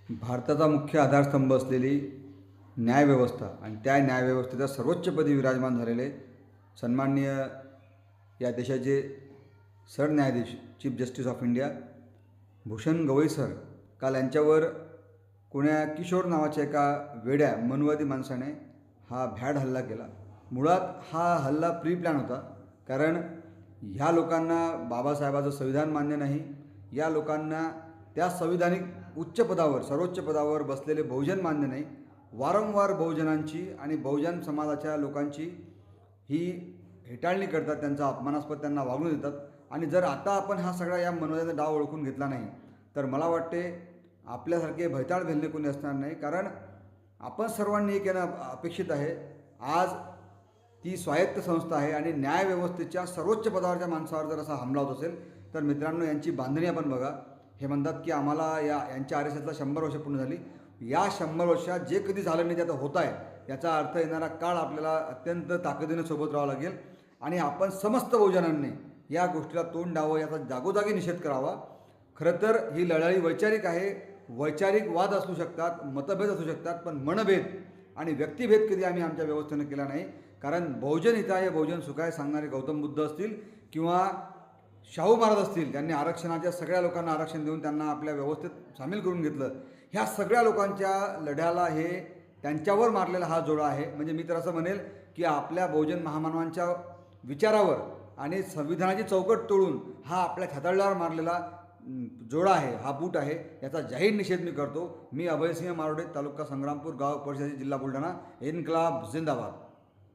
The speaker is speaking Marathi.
भारताचा मुख्य आधारस्तंभ असलेली न्यायव्यवस्था आणि त्या न्यायव्यवस्थेचा सर्वोच्चपदी विराजमान झालेले सन्माननीय या देशाचे सरन्यायाधीश chief justice of India Bhushan Gavai sir, काल यांच्यावर कोण्या किशोर नावाच्या एका वेड्या मनुवादी माणसाने हा भ्याड हल्ला केला. मुळात हा हल्ला प्री प्लॅन होता, कारण ह्या लोकांना बाबासाहेबाचं संविधान मान्य नाही. या लोकांना त्या संविधानिक उच्च पदावर सर्वोच्च पदावर बसलेले बहुजन मान्य नाही. वारंवार बहुजनांची आणि बहुजन समाजाच्या लोकांची ही हेटाळणी करतात, त्यांचा अपमानास्पद त्यांना वागणूक देतात. आणि जर आता आपण हा सगळा या मनोदयाचा डाव ओळखून घेतला नाही तर मला वाटते आपल्यासारखे भैताळ भेलणे कोणी असणार नाही. कारण आपण सर्वांनी एक येणं अपेक्षित आहे. आज ती स्वायत्त संस्था आहे आणि न्यायव्यवस्थेच्या सर्वोच्च पदावरच्या माणसावर जर असा हमला होत असेल तर मित्रांनो, यांची बांधणी आपण बघा. हे म्हणतात की आम्हाला यांच्या RSSला 100 वर्ष पूर्ण झाली. या 100 वर्षात जे कधी झालं नाही ते आता होत आहे. याचा अर्थ येणारा काळ आपल्याला अत्यंत ताकदीने सोबत राहावं लागेल आणि आपण समस्त बहुजनांनी या गोष्टीला तोंड द्यावं, याचा जागोजागी निषेध करावा. खरं तर ही लढाई वैचारिक आहे. वैचारिक वाद असू शकतात, मतभेद असू शकतात, पण मनभेद आणि व्यक्तिभेद कधी आम्ही आमच्या व्यवस्थेनं केला नाही. कारण बहुजन हिताय बहुजन सुखाय सांगणारे गौतम बुद्ध असतील किंवा शाहू महाराज असतील, त्यांनी आरक्षणाच्या सगळ्या लोकांना आरक्षण देऊन त्यांना आपल्या व्यवस्थेत सामील करून घेतलं. ह्या सगळ्या लोकांच्या लढ्याला हे त्यांच्यावर मारलेला हा जोडा आहे. म्हणजे मी तर असं म्हणेल की आपल्या बहुजन महामानवांच्या विचारावर आणि संविधानाची चौकट तोडून हा आपल्या छाताळल्यावर मारलेला जोडा आहे, हा बूट आहे. याचा जाहीर निषेध मी करतो. मी अभयसिंह मारोडे, तालुका संग्रामपूर, गाव परिषदेचे, जिल्हा बुलढाणा. इन्क्लाब जिंदाबाद.